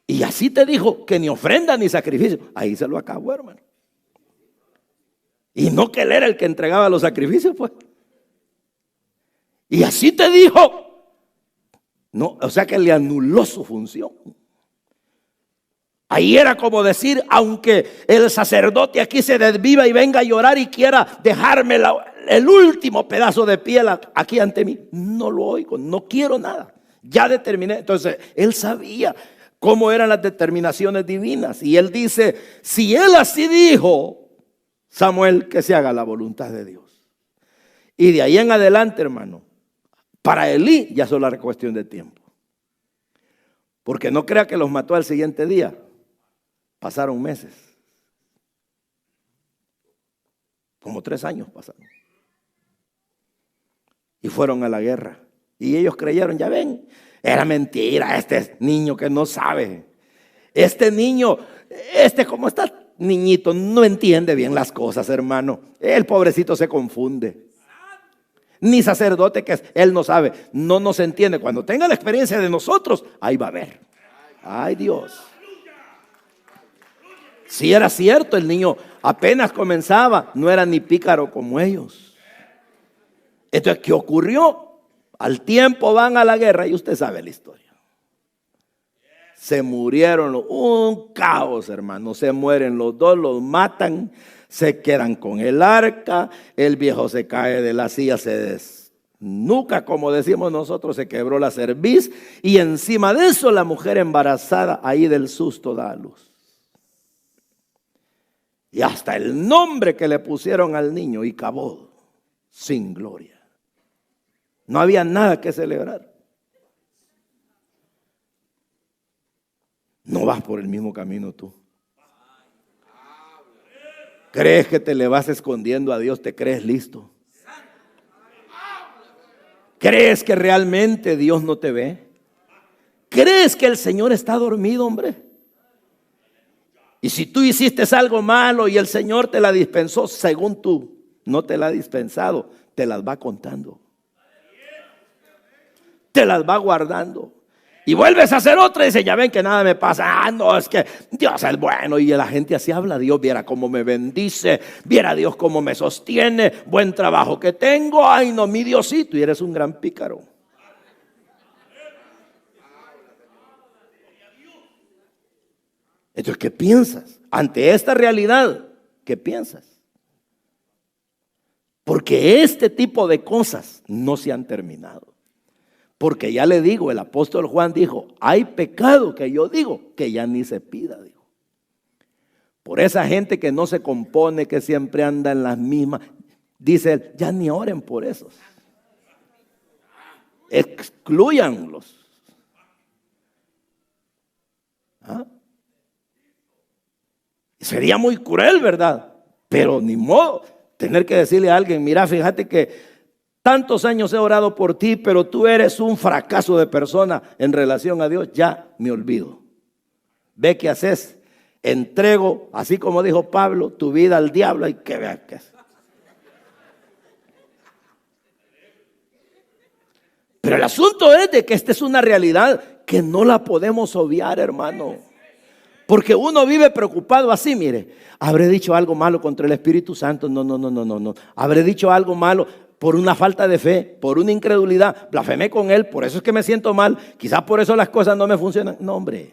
Speaker 3: y así te dijo que ni ofrenda ni sacrificio. Ahí se lo acabó, hermano. Y no que él era el que entregaba los sacrificios, pues. Y así te dijo. No, o sea que le anuló su función. Ahí era como decir: aunque el sacerdote aquí se desviva y venga a llorar y quiera dejarme el último pedazo de piel aquí ante mí, no lo oigo, no quiero nada. Ya determiné. Entonces él sabía cómo eran las determinaciones divinas. Y él dice: si él así dijo, Samuel, que se haga la voluntad de Dios. Y de ahí en adelante, hermano, para Elí ya solo era cuestión de tiempo. Porque no crea que los mató al siguiente día. Pasaron meses. Como 3 años pasaron. Y fueron a la guerra. Y ellos creyeron: ya ven, era mentira, este niño que no sabe. Este niño, como está niñito, no entiende bien las cosas, hermano. El pobrecito se confunde. Ni sacerdote que es, él no sabe, no nos entiende. Cuando tenga la experiencia de nosotros, ahí va a ver. Ay, Dios. Si era cierto, el niño apenas comenzaba, no era ni pícaro como ellos. Entonces, ¿qué ocurrió? Al tiempo van a la guerra y usted sabe la historia. Se murieron, un caos, hermano. Se mueren los dos, los matan. Se quedan con el arca, el viejo se cae de la silla, se desnuca, como decimos nosotros, se quebró la cerviz, y encima de eso la mujer embarazada ahí del susto da a luz. Y hasta el nombre que le pusieron al niño, Icabod, sin gloria. No había nada que celebrar. No vas por el mismo camino tú. ¿Crees que te le vas escondiendo a Dios? ¿Te crees listo? ¿Crees que realmente Dios no te ve? ¿Crees que el Señor está dormido, hombre? Y si tú hiciste algo malo y el Señor te la dispensó, según tú no te la ha dispensado, te las va contando. Te las va guardando. Y vuelves a hacer otra y dices: ya ven que nada me pasa. No, es que Dios es bueno. Y la gente así habla: Dios, viera cómo me bendice, viera Dios cómo me sostiene, buen trabajo que tengo. Ay, no, mi Diosito. Y eres un gran pícaro. Entonces, ¿qué piensas? Ante esta realidad, ¿qué piensas? Porque este tipo de cosas no se han terminado. Porque ya le digo, el apóstol Juan dijo: hay pecado que yo digo que ya ni se pida, dijo. por esa gente que no se compone, que siempre anda en las mismas. Dice él, ya ni oren por esos. Exclúyanlos. ¿Ah? Sería muy cruel, ¿verdad? Pero ni modo tener que decirle a alguien, mira, fíjate que tantos años he orado por ti, pero tú eres un fracaso de persona en relación a Dios. Ya me olvido. Ve qué haces. Entrego, así como dijo Pablo, tu vida al diablo y que vea qué hace. Pero el asunto es de que esta es una realidad que no la podemos obviar, hermano. Porque uno vive preocupado así, mire. Habré dicho algo malo contra el Espíritu Santo. No. Habré dicho algo malo por una falta de fe, por una incredulidad. Blasfemé con él, por eso es que me siento mal. Quizás por eso las cosas no me funcionan. No, hombre.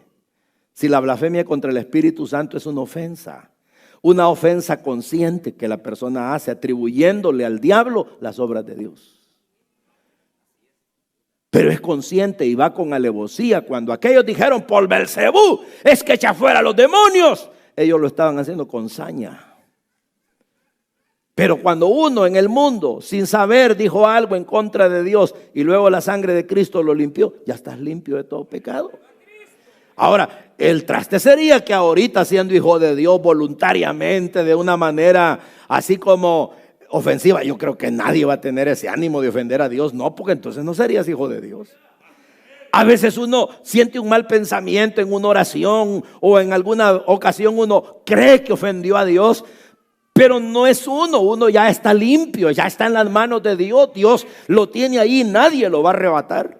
Speaker 3: Si la blasfemia contra el Espíritu Santo es una ofensa consciente que la persona hace atribuyéndole al diablo las obras de Dios. Pero es consciente y va con alevosía. Cuando aquellos dijeron por Belcebú es que echa fuera a los demonios, ellos lo estaban haciendo con saña. Pero cuando uno en el mundo sin saber dijo algo en contra de Dios y luego la sangre de Cristo lo limpió, ya estás limpio de todo pecado. Ahora, el traste sería que ahorita siendo hijo de Dios voluntariamente, de una manera así como ofensiva, yo creo que nadie va a tener ese ánimo de ofender a Dios, no, porque entonces no serías hijo de Dios. A veces uno siente un mal pensamiento en una oración o en alguna ocasión uno cree que ofendió a Dios, pero no es uno ya está limpio, ya está en las manos de Dios, Dios lo tiene ahí, nadie lo va a arrebatar.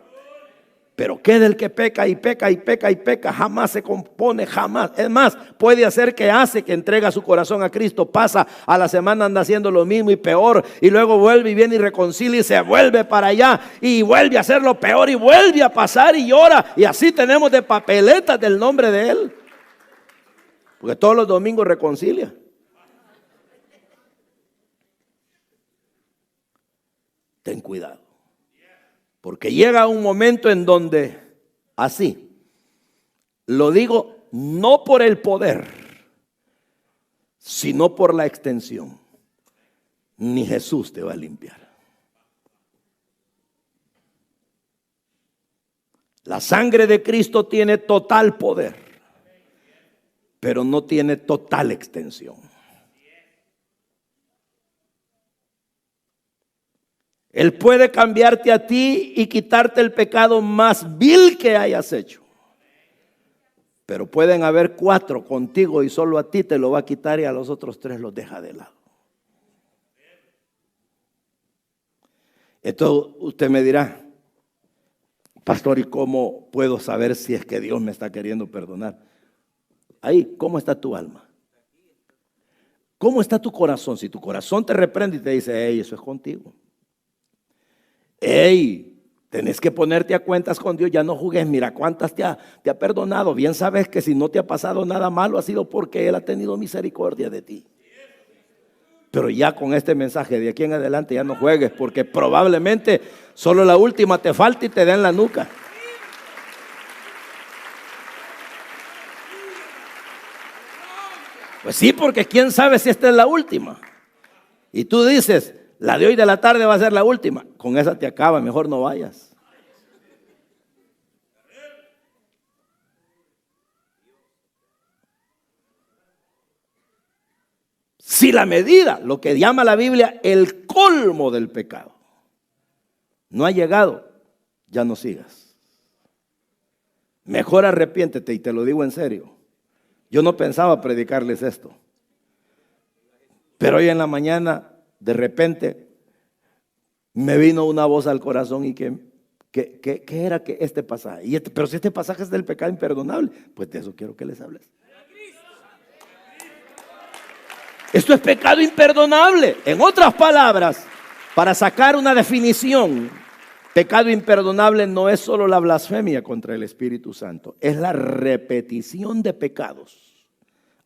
Speaker 3: Pero queda el que peca y peca y peca y peca, jamás se compone, jamás. Es más, puede hacer que hace que entrega su corazón a Cristo, pasa a la semana, anda haciendo lo mismo y peor, y luego vuelve y viene y reconcilia y se vuelve para allá y vuelve a hacer lo peor y vuelve a pasar y llora, y así tenemos de papeletas del nombre de él, porque todos los domingos reconcilia. Ten cuidado. Porque llega un momento en donde, así, lo digo no por el poder, sino por la extensión, ni Jesús te va a limpiar. La sangre de Cristo tiene total poder, pero no tiene total extensión. Él puede cambiarte a ti y quitarte el pecado más vil que hayas hecho. Pero pueden haber 4 contigo y solo a ti te lo va a quitar y a los otros 3 los deja de lado. Entonces usted me dirá, pastor, ¿y cómo puedo saber si es que Dios me está queriendo perdonar? Ahí, ¿cómo está tu alma? ¿Cómo está tu corazón? Si tu corazón te reprende y te dice, hey, eso es contigo. Hey, tenés que ponerte a cuentas con Dios, ya no jugues, mira cuántas te ha perdonado. Bien sabes que si no te ha pasado nada malo ha sido porque Él ha tenido misericordia de ti. Pero ya con este mensaje de aquí en adelante ya no juegues, porque probablemente solo la última te falta y te den la nuca. Pues sí, porque quién sabe si esta es la última. Y tú dices, la de hoy de la tarde va a ser la última. Con esa te acaba, mejor no vayas. Si la medida, lo que llama la Biblia el colmo del pecado, no ha llegado, ya no sigas. Mejor arrepiéntete, y te lo digo en serio. Yo no pensaba predicarles esto, pero hoy en la mañana de repente me vino una voz al corazón y que era que este pasaje. Pero si este pasaje es del pecado imperdonable, pues de eso quiero que les hables. Esto es pecado imperdonable. En otras palabras, para sacar una definición, pecado imperdonable no es solo la blasfemia contra el Espíritu Santo, es la repetición de pecados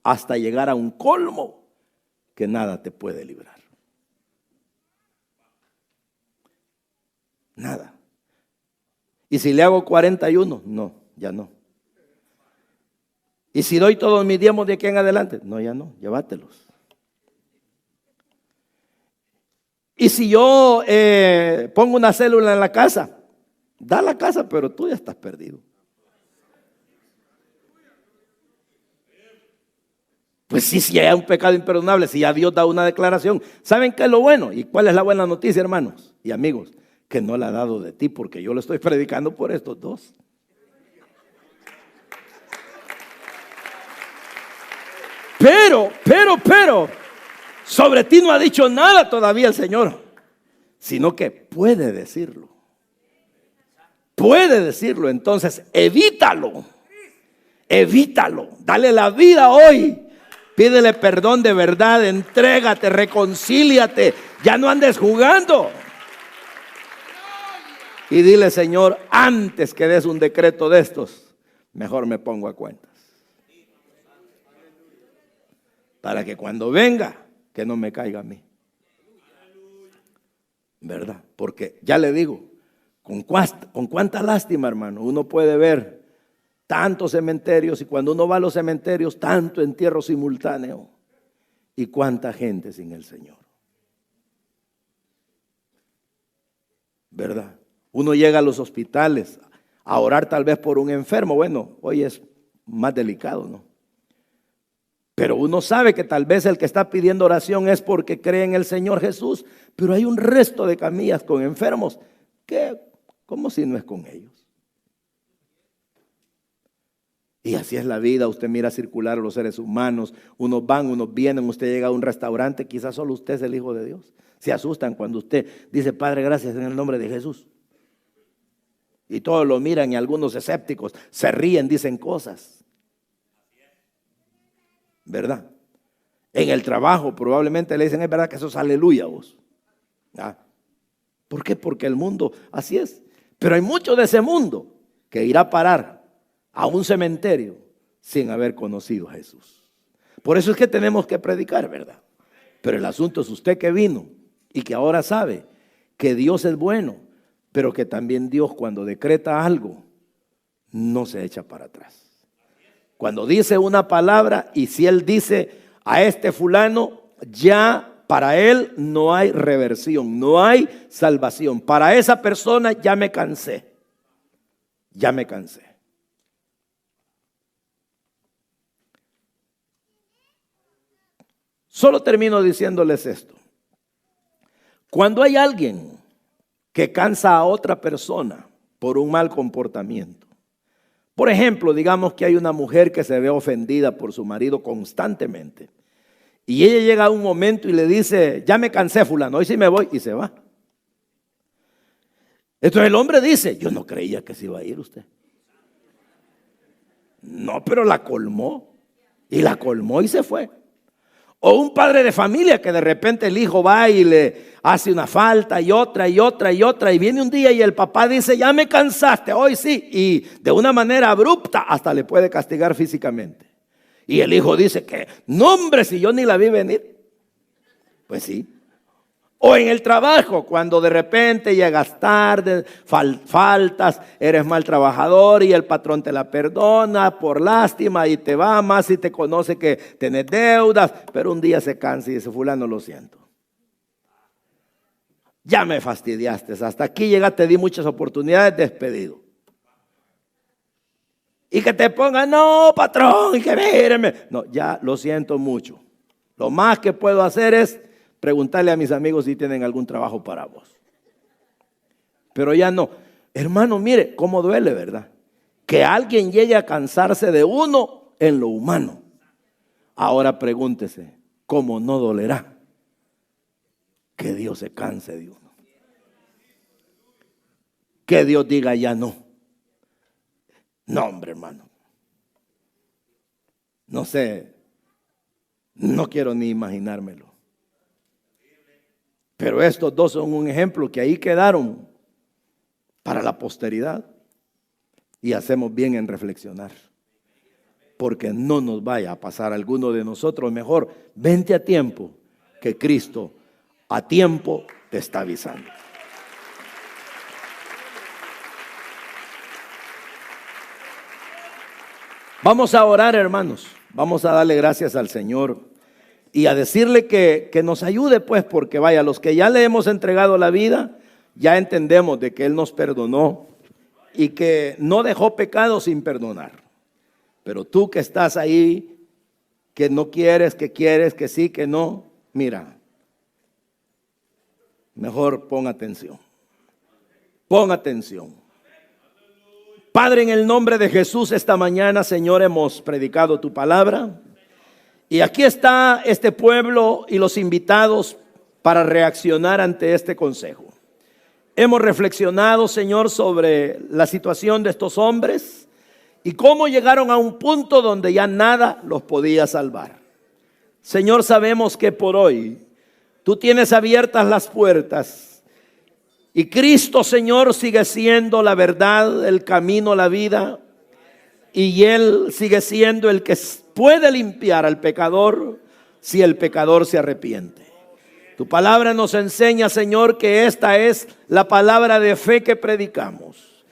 Speaker 3: hasta llegar a un colmo que nada te puede librar. Nada. ¿Y si le hago 41? No, ya no. Y si doy todos mis diezmos de aquí en adelante, no, ya no, llévatelos. Y si yo pongo una célula en la casa, da la casa, pero tú ya estás perdido. Pues sí, si hay un pecado imperdonable, si ya Dios da una declaración. ¿Saben qué es lo bueno? ¿Y cuál es la buena noticia, hermanos y amigos? Que no la ha dado de ti, porque yo lo estoy predicando por estos dos. Pero, sobre ti no ha dicho nada todavía el Señor, sino que puede decirlo. Puede decirlo, entonces evítalo. Evítalo, dale la vida hoy. Pídele perdón de verdad, entrégate, reconcíliate, ya no andes jugando. Y dile, Señor, antes que des un decreto de estos, mejor me pongo a cuentas. Para que cuando venga, que no me caiga a mí. ¿Verdad? Porque ya le digo, con cuánta lástima, hermano, uno puede ver tantos cementerios, y cuando uno va a los cementerios, tanto entierro simultáneo, y cuánta gente sin el Señor. ¿Verdad? Uno llega a los hospitales a orar tal vez por un enfermo. Bueno, hoy es más delicado, ¿no? Pero uno sabe que tal vez el que está pidiendo oración es porque cree en el Señor Jesús, pero hay un resto de camillas con enfermos que, como si no es con ellos. Y así es la vida. Usted mira circular a los seres humanos, unos van, unos vienen. Usted llega a un restaurante, quizás solo usted es el Hijo de Dios. Se asustan cuando usted dice, Padre, gracias en el nombre de Jesús. Y todos lo miran, y algunos escépticos se ríen, dicen cosas. ¿Verdad? En el trabajo probablemente le dicen, es verdad que eso es aleluya vos. ¿Ah? ¿Por qué? Porque el mundo así es. Pero hay mucho de ese mundo que irá a parar a un cementerio sin haber conocido a Jesús. Por eso es que tenemos que predicar, ¿verdad? Pero el asunto es usted que vino y que ahora sabe que Dios es bueno, pero que también Dios, cuando decreta algo, no se echa para atrás. Cuando dice una palabra, y si Él dice a este fulano, ya para él no hay reversión, no hay salvación. Para esa persona ya me cansé. Ya me cansé. Solo termino diciéndoles esto. Cuando hay alguien que cansa a otra persona por un mal comportamiento, por ejemplo, digamos que hay una mujer que se ve ofendida por su marido constantemente, y ella llega a un momento y le dice, ya me cansé fulano, hoy sí me voy, y se va. Entonces el hombre dice, yo no creía que se iba a ir usted. No, pero la colmó, y se fue. O un padre de familia que de repente el hijo va y le hace una falta y otra, y viene un día y el papá dice, ya me cansaste, hoy sí, y de una manera abrupta hasta le puede castigar físicamente. Y el hijo dice que, no hombre, si yo ni la vi venir. Pues sí. O en el trabajo, cuando de repente llegas tarde, faltas, eres mal trabajador y el patrón te la perdona por lástima y te va más y te conoce que tenés deudas, pero un día se cansa y dice, fulano, lo siento. Ya me fastidiaste, hasta aquí llegaste, te di muchas oportunidades, despedido. Y que te pongan, no, patrón, y que míreme. No, ya lo siento mucho. Lo más que puedo hacer es preguntarle a mis amigos si tienen algún trabajo para vos. Pero ya no. Hermano, mire cómo duele, ¿verdad? Que alguien llegue a cansarse de uno en lo humano. Ahora pregúntese, ¿cómo no dolerá que Dios se canse de uno? Que Dios diga ya no. No, hombre, hermano. No sé, no quiero ni imaginármelo. Pero estos dos son un ejemplo que ahí quedaron para la posteridad. Y hacemos bien en reflexionar. Porque no nos vaya a pasar a alguno de nosotros. Mejor, vente a tiempo, que Cristo a tiempo te está avisando. Vamos a orar, hermanos. Vamos a darle gracias al Señor y a decirle que nos ayude, pues, porque vaya, los que ya le hemos entregado la vida, ya entendemos de que Él nos perdonó y que no dejó pecado sin perdonar. Pero tú que estás ahí, que no quieres, que sí, que no, mira, mejor pon atención. Pon atención. Padre, en el nombre de Jesús, esta mañana, Señor, hemos predicado tu palabra. Y aquí está este pueblo y los invitados para reaccionar ante este consejo. Hemos reflexionado, Señor, sobre la situación de estos hombres y cómo llegaron a un punto donde ya nada los podía salvar. Señor, sabemos que por hoy tú tienes abiertas las puertas. Y Cristo, Señor, sigue siendo la verdad, el camino, la vida. Y Él sigue siendo el que puede limpiar al pecador si el pecador se arrepiente. Tu palabra nos enseña, Señor, que esta es la palabra de fe que predicamos.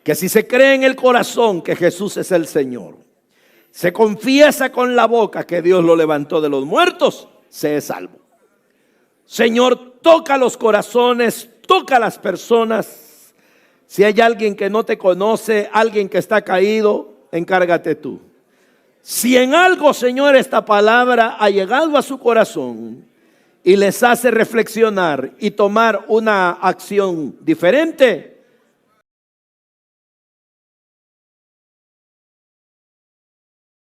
Speaker 3: Que si se cree en el corazón que Jesús es el Señor, se confiesa con la boca que Dios lo levantó de los muertos, se es salvo. Señor, toca los corazones, toca a las personas. Si hay alguien que no te conoce, alguien que está caído, encárgate tú. Si en algo, Señor, esta palabra ha llegado a su corazón y les hace reflexionar y tomar una acción diferente,